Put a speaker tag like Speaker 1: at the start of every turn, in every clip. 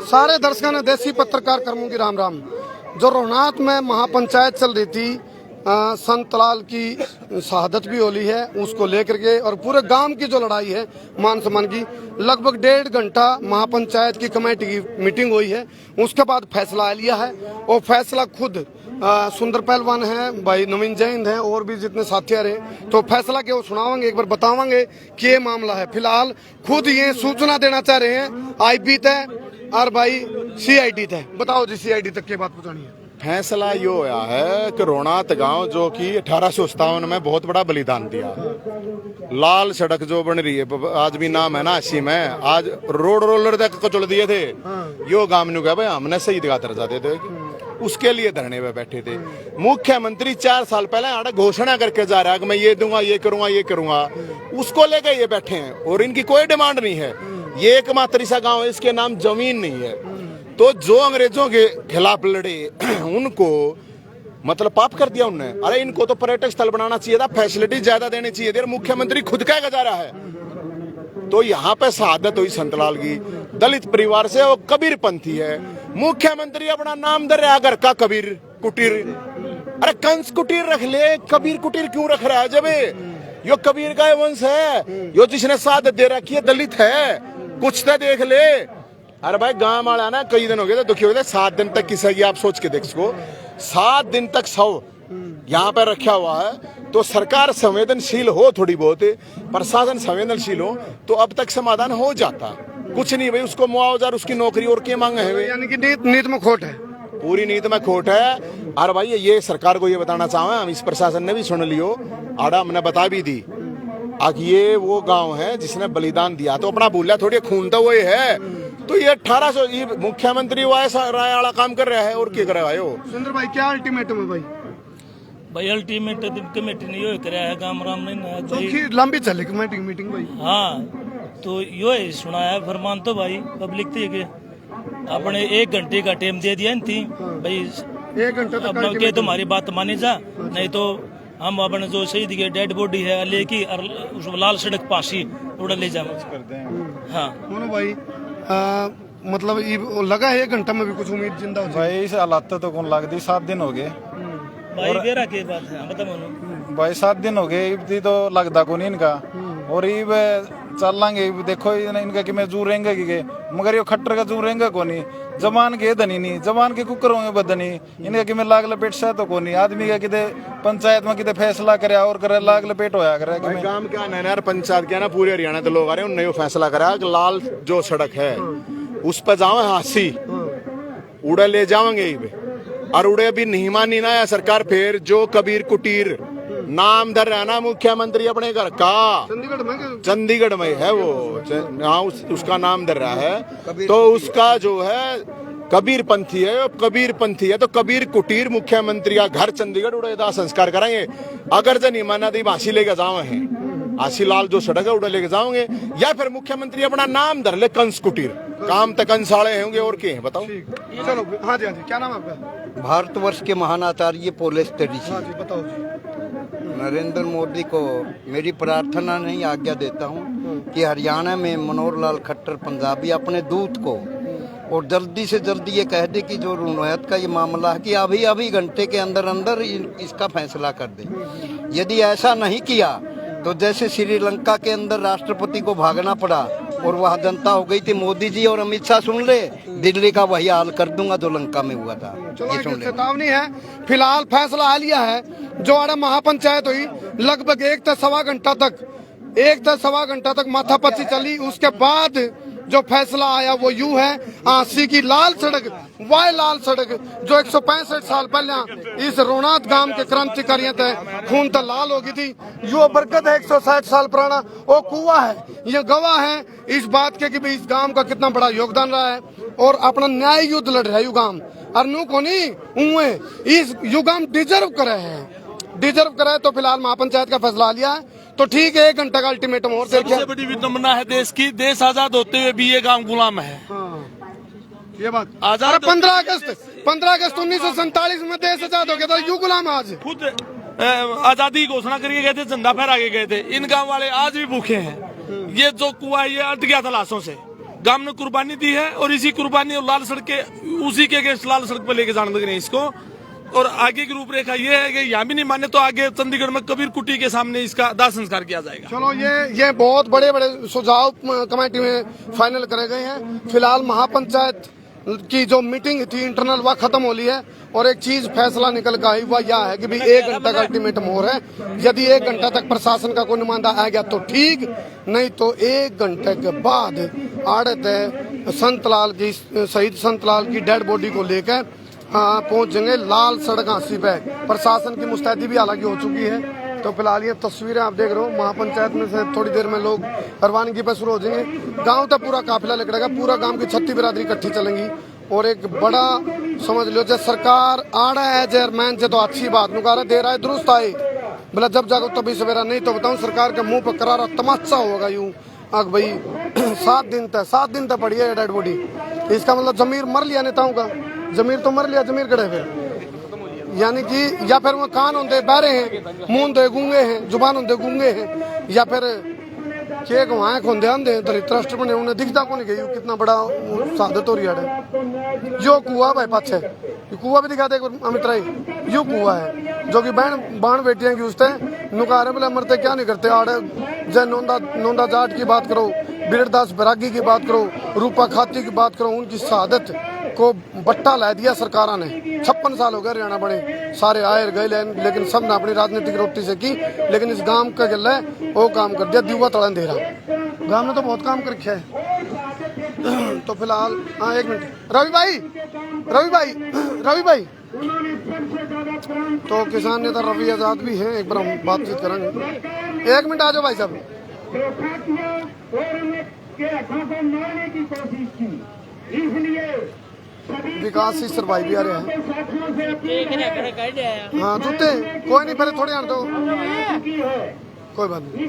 Speaker 1: सारे दर्शकों ने देसी पत्रकार कर्मों की राम राम। जो रोहनात में महापंचायत चल रही थी, संत लाल की शहादत भी होली है, उसको लेकर के और पूरे गांव की जो लड़ाई है मान सम्मान की, लगभग 1.5 घंटा महापंचायत की कमेटी की मीटिंग हुई है। उसके बाद फैसला लिया है और फैसला खुद सुंदर पहलवान है, भाई नवीन जैन है और भी जितने साथी रहे, तो फैसला के वो सुनावांगे, एक बार बतावांगे कि ये मामला है। फिलहाल खुद ये सूचना देना चाह रहे हैं आईबी तय और भाई सीआईडी तक। बताओ जी, सीआईडी तक की बात पहुंचानी है।
Speaker 2: फैसला ये होया है कि रोहनात गांव जो कि 1857 में बहुत बड़ा बलिदान दिया, लाल सड़क जो बन रही है आज भी नाम है ना 80 में, आज रोड रोलर तक कुचल दिए थे। यो गांव ने कहा भाई हमने शहीद का दर्जा दे दो, उसके लिए धरने में बैठे थे। मुख्यमंत्री 4 साल पहले आड़ा घोषणा करके जा रहा है कि मैं ये दूंगा, ये करूंगा, ये करूंगा, उसको लेकर ये बैठे हैं और इनकी कोई डिमांड नहीं है। ये एकमात्र ऐसा गांव है इसके नाम जमीन नहीं है। तो जो अंग्रेजों के खिलाफ लड़े उनको मतलब पाप कर दिया उनने। अरे इनको तो पर्यटक स्थल बनाना चाहिए था, फैसिलिटी ज्यादा देनी चाहिए थी। मुख्यमंत्री खुद का जा रहा है। तो यहाँ पे शहादत हुई संतलाल की, दलित परिवार से, वो कबीर पंथी है। मुख्यमंत्री अपना नाम दे रहा है घर का कबीर कुटीर। अरे कंस कुटीर रख ले, कबीर कुटीर क्यों रख रहा है? जब यो कबीर का वंश है, यो जिसने शहादत दे रखी है दलित है, कुछ तो देख ले। अरे भाई गांव वाला ना कई दिन हो गए थे, दुखी हो गए। 7 दिन तक किसी की आप सोच के देख सको, 7 दिन तक शव यहाँ पर रखा हुआ है। तो सरकार संवेदनशील हो, थोड़ी बहुत प्रशासन संवेदनशील हो तो अब तक समाधान हो जाता। कुछ नहीं भाई, उसको मुआवजा, उसकी नौकरी और क्या मांगे है?
Speaker 1: यानी कि नीत में खोट है,
Speaker 2: पूरी नीति में खोट है। अरे भाई ये सरकार को ये बताना चाहे, हम इस प्रशासन ने भी सुन लियो, आड़ा हमने बता भी दी। अब ये वो गांव है जिसने बलिदान दिया, तो अपना भूला थोड़ी, खून तो वही है। तो ये 1800 मुख्यमंत्री वो ऐसा राय वाला काम कर रहा है और क्या कर रहा है?
Speaker 1: सुंदर भाई क्या अल्टीमेटम है भाई?
Speaker 3: भाई अल्टीमेट कमेटी ने यो कराया है, काम राम नहीं ना
Speaker 1: तो लंबी चले कमेटी मीटिंग भाई।
Speaker 3: हाँ तो यो सुना है फरमान तो भाई पब्लिक थी के अपने 1 घंटे का टाइम दे दिया थी भाई,
Speaker 1: 1 घंटे तक
Speaker 3: अपना के तुम्हारी बात मानी जा, नहीं तो हम अपने जो शहीद के डेड बॉडी है लेकी और उस लाल सड़क पासी उड़ा ले जा। हाँ
Speaker 1: भाई मतलब ये लगा है 1 घंटा में भी कुछ उम्मीद जिंदा हो
Speaker 4: भाई इस हालात तो कौन लग दी, 7 दिन हो गए
Speaker 3: भाई बेरा की बात है बता मनो
Speaker 4: भाई, 7 दिन हो गए इब्दी तो लगता को नहीं इनका। और इब चल लांगे देखो इनका कि मैं जूर रहेंगे कि मगर ये खट्टर का जूर रहेंगे को नहीं, जमान के धनी नहीं, जमान के कुकर होंगे बदनी, इनका कि मैं लाग लपेट से तो को नहीं। आदमी का किते पंचायत में किते फैसला करे और करे लाग लपेट होया करे कि मैं
Speaker 2: काम क्या नैनार पंचायत क्या ना पूरे हरियाणा तो लोग आ रहे हैं, उन्होंने फैसला करा कि लाल जो सड़क है उस पर जावे हासी उड़े ले जाएंगे। और उड़े भी नहीं मानी ना है सरकार, फिर जो कबीर कुटीर नाम धर रहा है ना मुख्यमंत्री अपने घर का, चंडीगढ़ में है वो, उसका नाम धर रहा है। तो उसका जो है कबीर पंथी है, कबीर पंथी है, तो कबीर कुटीर मुख्यमंत्री का घर चंडीगढ़ उड़े संस्कार कराएंगे। अगर जो नहीं माना दी आशी लेके जावे हैं, आशी लाल जो सड़क है उड़े लेके जाओगे, या फिर मुख्यमंत्री अपना नाम धर ले कंस कुटीर, काम तक कंसाले होंगे और क्या है बताओ।
Speaker 1: चलो हाँ जी, हाँ जी, क्या नाम है आपका?
Speaker 5: भारतवर्ष के महान आचार्य पोलेस
Speaker 1: हाँ जी, बताओ जी।
Speaker 5: नरेंद्र मोदी को मेरी प्रार्थना नहीं, आज्ञा देता हूँ कि हरियाणा में मनोहर लाल खट्टर पंजाबी अपने दूत को और जल्दी से जल्दी ये कह दे कि जो रोहनात का ये मामला है कि अभी घंटे के अंदर अंदर इसका फैसला कर दे। यदि ऐसा नहीं किया तो जैसे श्रीलंका के अंदर राष्ट्रपति को भागना पड़ा और वहाँ जनता हो गई थी, मोदी जी और अमित शाह सुन ले, दिल्ली का वही हाल कर दूंगा जो लंका में हुआ था।
Speaker 1: ये सुन ले, चेतावनी है। फिलहाल फैसला आ लिया है। जो आड़ा महापंचायत हुई लगभग 1 से सवा घंटा तक माथापच्ची चली। उसके बाद जो फैसला आया वो यूं है, आसी की लाल सड़क, वह लाल सड़क जो 165 साल पहले इस रोहनात गांव के क्रांतिकारियों थे खून तो लाल हो गई थी। यो बरकत है 160 साल पुराना वो कुआ है, ये गवाह है इस बात के कि भाई इस गांव का कितना बड़ा योगदान रहा है और अपना न्याय युद्ध लड़ रहा है यू गांव। अरनू को नहीं इस यू गांव डिजर्व करे तो फिलहाल महापंचायत का फैसला लिया है, तो ठीक है 1 घंटा का अल्टीमेटम और।
Speaker 6: सबसे बड़ी विडंबना है देश की, देश आजाद होते हुए भी ये गांव गुलाम है।
Speaker 1: ये बात
Speaker 6: आजाद
Speaker 1: 15 अगस्त 1947 में देश आजाद हो गया था, यू गुलाम आज
Speaker 6: खुद आजादी की घोषणा करके गए थे, झंडा फहरा के गए थे। इन गांव वाले आज भी भूखे हैं। ये जो कुआ ये अट गया था लाशों से, गांव ने कुर्बानी दी है और इसी कुर्बानी और लाल सड़क के उसी के अगेंस्ट लाल सड़क पर लेके जाने लग रहे हैं इसको। और आगे की रूपरेखा ये है कि यहाँ भी नहीं माने तो आगे चंडीगढ़ में कबीर कुटी के सामने इसका दाह संस्कार किया जाएगा।
Speaker 1: चलो ये बहुत बड़े बड़े सुझाव कमेटी में फाइनल करे गए हैं। फिलहाल महापंचायत की जो मीटिंग थी इंटरनल वह खत्म हो ली है और एक चीज फैसला निकल कर आई वह यह है कि भाई 1 घंटा का अल्टीमेटम हो रहा है। यदि 1 घंटा तक प्रशासन का कोई नुमाइंदा आ गया तो ठीक, नहीं तो 1 घंटे के बाद आड़त है संतलाल की शहीद संतलाल की डेड बॉडी को लेकर पहुंच जाएंगे लाल सड़क हांसी पे। प्रशासन की मुस्तैदी भी हालांकि हो चुकी है। तो फिलहाल ये तस्वीरें आप देख रहे हो महापंचायत में से थोड़ी देर में लोग रवानगी पर शुरू हो जाएंगे। गांव तक पूरा काफिला निकलेगा, पूरा गांव की 36 बिरादरी इकट्ठी चलेंगी और एक बड़ा समझ लो जो सरकार आड़ा है चेयरमैन से तो अच्छी बात नुकारा दे रहा है दुरुस्त आए बोला जब जागो तभी सवेरा, नहीं तो बताऊं सरकार के मुंह पर करारा तमाचा होगा यूं आग भाई 7 दिन तक पड़ी है डेड बॉडी। इसका मतलब जमीर मर लिया नेताओं का, जमीर तो मर लिया, जमीर कड़े फिर यानी कि या फिर वो कान होंगे बहरे हैं, मुंह होंगे गूंगे हैं, जुबान होंगे गूंगे हैं, या फिर के वहाँ खोंदे आंधे धरित्रष्ट बने उन्हें दिखता को नहीं गई कितना बड़ा शहादत हो रही है। जो कुआ भाई पाछे कुआ भी दिखा दे अमित राय, यो कुआ है जो कि बाण बेटियां की उसते नुकारे बोले मरते क्या नहीं करते आड़े जय नोंदा जाट की बात करो, बीरदास बैरागी की बात करो, रूपा खाती की बात करो, उनकी शहादत को बट्टा ला दिया सरकारों ने। 56 साल हो गए हरियाणा बने, सारे आए गए लेकिन सब ने अपनी राजनीतिक रोटी से की, लेकिन इस गांव का गल है वो काम कर दिया दीवा तड़ा दे रहा। गांव ने तो बहुत काम कर रखा है। तो फिलहाल हाँ 1 मिनट रवि भाई तो किसान नेता रवि आजाद भी हैं, एक बार हम बातचीत करेंगे। 1 मिनट आ जाओ भाई साहब। विकास ही सरवाई भी आ रहा है। हाँ जूते कोई नहीं, पहले थोड़े आने दो, कोई बात नहीं,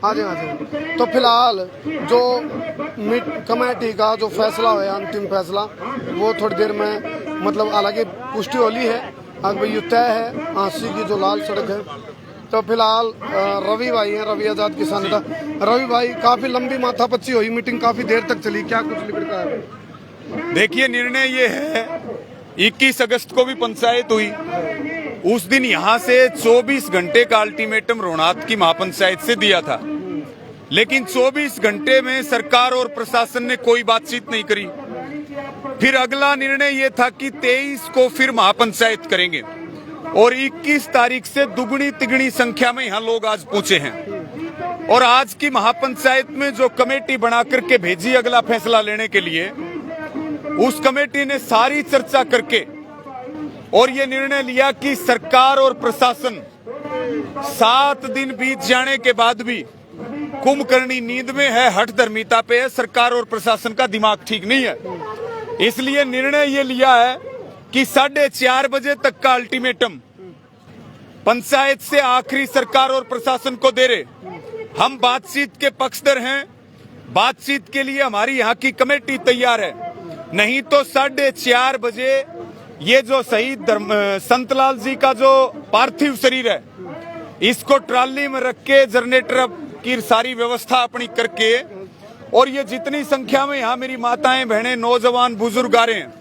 Speaker 1: आ जाए। तो फिलहाल जो कमेटी का जो फैसला हुआ अंतिम फैसला वो थोड़ी देर में मतलब हालांकि पुष्टि होली है अब ये तय है हांसी की जो लाल सड़क है। तो फिलहाल रवि भाई हैं, रवि आजाद किसान नेता। रवि भाई काफी लंबी माथापच्ची हुई, मीटिंग काफी देर तक चली, क्या कुछ निकल का है?
Speaker 7: देखिए निर्णय ये है 21 अगस्त को भी पंचायत हुई, उस दिन यहाँ से 24 घंटे का अल्टीमेटम रोहनात की महापंचायत से दिया था, लेकिन 24 घंटे में सरकार और प्रशासन ने कोई बातचीत नहीं करी। फिर अगला निर्णय ये था कि 23 को फिर महापंचायत करेंगे और 21 तारीख से दुगनी तिगनी संख्या में यहाँ लोग आज पहुंचे हैं। और आज की महापंचायत में जो कमेटी बना करके भेजी अगला फैसला लेने के लिए, उस कमेटी ने सारी चर्चा करके और ये निर्णय लिया कि सरकार और प्रशासन 7 दिन बीत जाने के बाद भी कुंभकर्णी नींद में है, हठधर्मिता पे है, सरकार और प्रशासन का दिमाग ठीक नहीं है। इसलिए निर्णय ये लिया है कि 4:30 बजे तक का अल्टीमेटम पंचायत से आखिरी सरकार और प्रशासन को दे रहे। हम बातचीत के पक्षधर हैं, बातचीत के लिए हमारी यहाँ की कमेटी तैयार है, नहीं तो 4:30 बजे ये जो शहीद संतलाल जी का जो पार्थिव शरीर है इसको ट्राली में रख के जनरेटर की सारी व्यवस्था अपनी करके और ये जितनी संख्या में यहाँ मेरी माताएं बहनें नौजवान बुजुर्ग आ रहे हैं,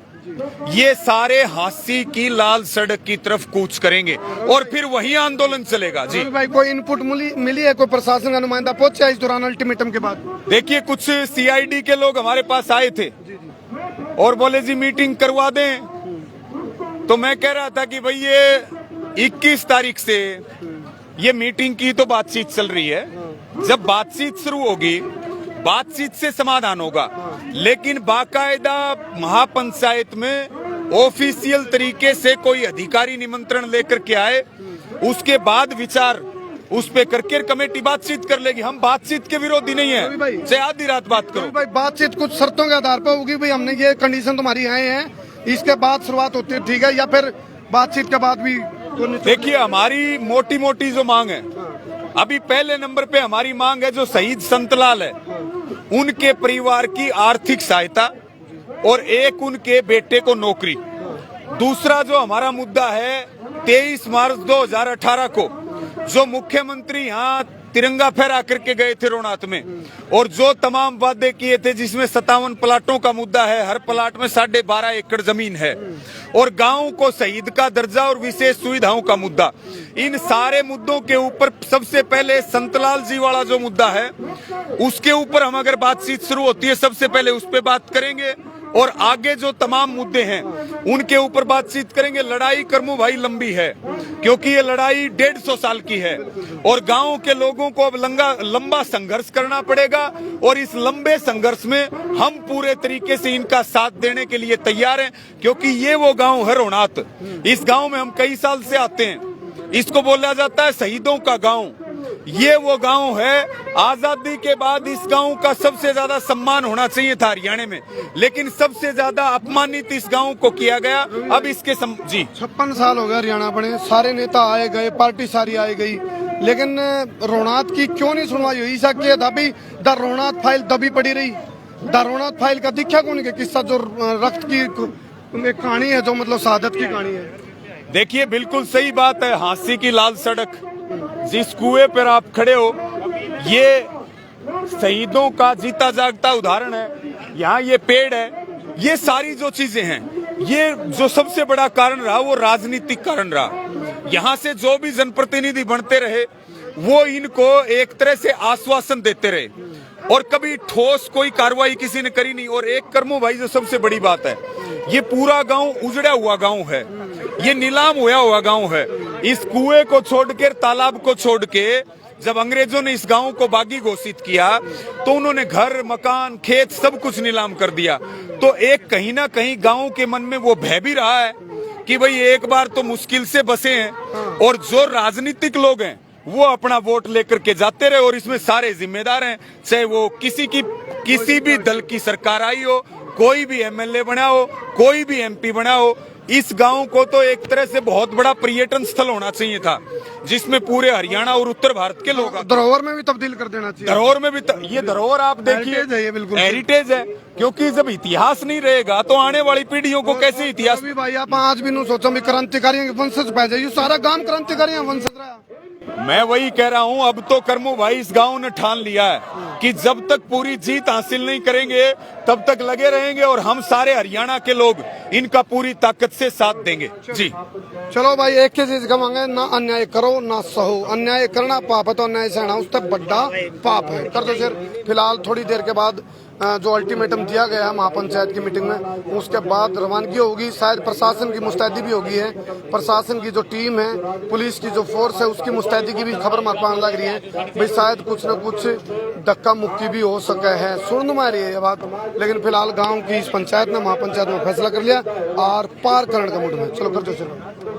Speaker 7: ये सारे हांसी की लाल सड़क की तरफ कूच करेंगे और फिर वही आंदोलन चलेगा। जी
Speaker 1: भाई कोई इनपुट मिली है, कोई प्रशासन का नुमाइंदा पहुंचा इस दौरान अल्टीमेटम के बाद?
Speaker 7: देखिए कुछ CID के लोग हमारे पास आए थे और बोले जी मीटिंग करवा दें, तो मैं कह रहा था कि भाई ये 21 तारीख से ये मीटिंग की तो बातचीत चल रही है, जब बातचीत शुरू होगी बातचीत से समाधान होगा, लेकिन बाकायदा महापंचायत में ऑफिशियल तरीके से कोई अधिकारी निमंत्रण लेकर के आए, उसके बाद विचार उस पे करके कमेटी बातचीत कर लेगी। हम बातचीत के विरोधी नहीं है, चाहे आधी रात बात करो।
Speaker 1: भाई बातचीत कुछ शर्तों के आधार पर होगी, भाई हमने ये कंडीशन तुम्हारी आए हैं, इसके बाद शुरुआत होती है ठीक है, या फिर बातचीत के बाद भी?
Speaker 7: देखिए हमारी मोटी मोटी जो मांग है, अभी पहले नंबर पे हमारी मांग है जो शहीद संतलाल है उनके परिवार की आर्थिक सहायता और एक उनके बेटे को नौकरी। दूसरा जो हमारा मुद्दा है 23 मार्च 2018 को जो मुख्यमंत्री यहाँ तिरंगा फहरा करके गए थे रोहनात में, और जो तमाम वादे किए थे, जिसमें 57 प्लाटों का मुद्दा है, हर प्लाट में 12.5 एकड़ जमीन है, और गांव को शहीद का दर्जा और विशेष सुविधाओं का मुद्दा, इन सारे मुद्दों के ऊपर सबसे पहले संतलाल जी वाला जो मुद्दा है उसके ऊपर हम अगर बातचीत शुरू होती है सबसे पहले उस पर बात करेंगे, और आगे जो तमाम मुद्दे हैं उनके ऊपर बातचीत करेंगे। लड़ाई करमू भाई लंबी है, क्योंकि ये लड़ाई 150 साल की है, और गांव के लोगों को अब लंबा संघर्ष करना पड़ेगा, और इस लंबे संघर्ष में हम पूरे तरीके से इनका साथ देने के लिए तैयार हैं, क्योंकि ये वो गांव है रोहनात। इस गांव में हम कई साल से आते हैं, इसको बोला जाता है शहीदों का गांव। ये वो गांव है, आजादी के बाद इस गांव का सबसे ज्यादा सम्मान होना चाहिए था हरियाणा में, लेकिन सबसे ज्यादा अपमानित इस गांव को किया गया। अब इसके जी
Speaker 1: 56 साल हो गए हरियाणा बने, सारे नेता आए गए, पार्टी सारी आई गई, लेकिन रोहनात की क्यों नहीं सुनवाई हुई? ऐसा किया था भी द रोहनात फाइल दबी पड़ी रही। द रोहनात फाइल का दिखा कौन के किस्सा, जो रक्त की एक कहानी है, जो मतलब शहादत की कहानी है।
Speaker 7: देखिए बिल्कुल सही बात है, हांसी की लाल सड़क, जिस कुएं पर आप खड़े हो, ये शहीदों का जीता जागता उदाहरण है। यहाँ ये पेड़ है, ये सारी जो चीजें हैं, ये जो सबसे बड़ा कारण रहा वो राजनीतिक कारण रहा। यहाँ से जो भी जनप्रतिनिधि बनते रहे वो इनको एक तरह से आश्वासन देते रहे, और कभी ठोस कोई कार्रवाई किसी ने करी नहीं। और एक करमू भाई जो सबसे बड़ी बात है, ये पूरा गांव उजड़ा हुआ गांव है, ये नीलाम हुआ हुआ गांव है। इस कुएं को छोड़कर, तालाब को छोड़ के, जब अंग्रेजों ने इस गांव को बागी घोषित किया तो उन्होंने घर, मकान, खेत सब कुछ नीलाम कर दिया। तो एक कहीं ना कहीं गांव के मन में वो भय भी रहा है कि भाई एक बार तो मुश्किल से बसे हैं, और जो राजनीतिक लोग हैं वो अपना वोट लेकर के जाते रहे, और इसमें सारे जिम्मेदार हैं, चाहे वो किसी भी दल की सरकार आई हो, कोई भी एमएलए बना हो, कोई भी एमपी बना हो। इस गांव को तो एक तरह से बहुत बड़ा पर्यटन स्थल होना चाहिए था, जिसमें पूरे हरियाणा और उत्तर भारत के लोग,
Speaker 1: धरोहर में भी तब्दील कर देना चाहिए।
Speaker 7: धरोहर में भी ये धरोहर आप देखिए,
Speaker 1: ये बिल्कुल
Speaker 7: हेरिटेज है, क्योंकि जब इतिहास नहीं रहेगा तो आने वाली पीढ़ियों को कैसे इतिहास।
Speaker 1: भाई आप आज भी नहीं सोचो भी क्रांतिकारियों के वंशज पै जाए, सारा गांव क्रांतिकारियों वंशज रहा।
Speaker 7: मैं वही कह रहा हूं, अब तो करमू भाई इस गांव ने ठान लिया है कि जब तक पूरी जीत हासिल नहीं करेंगे तब तक लगे रहेंगे, और हम सारे हरियाणा के लोग इनका पूरी ताकत से साथ देंगे। जी
Speaker 1: चलो भाई, एक ही चीज कहेंगे, ना अन्याय करो ना सहो। अन्याय करना पाप है तो अन्याय सहना उससे बड़ा पाप है। कर दो सर। फिलहाल थोड़ी देर के बाद जो अल्टीमेटम दिया गया है महापंचायत की मीटिंग में, उसके बाद रवानगी होगी। शायद प्रशासन की मुस्तैदी भी होगी है, प्रशासन की जो टीम है, पुलिस की जो फोर्स है, उसकी मुस्तैदी की भी खबर मकान लग रही है भाई, शायद कुछ न कुछ धक्का मुक्की भी हो सके है, सुन मारी है ये बात। लेकिन फिलहाल गांव की इस पंचायत ने, महापंचायत में फैसला कर लिया और पार करने का मूड में। चलो कर दो सर।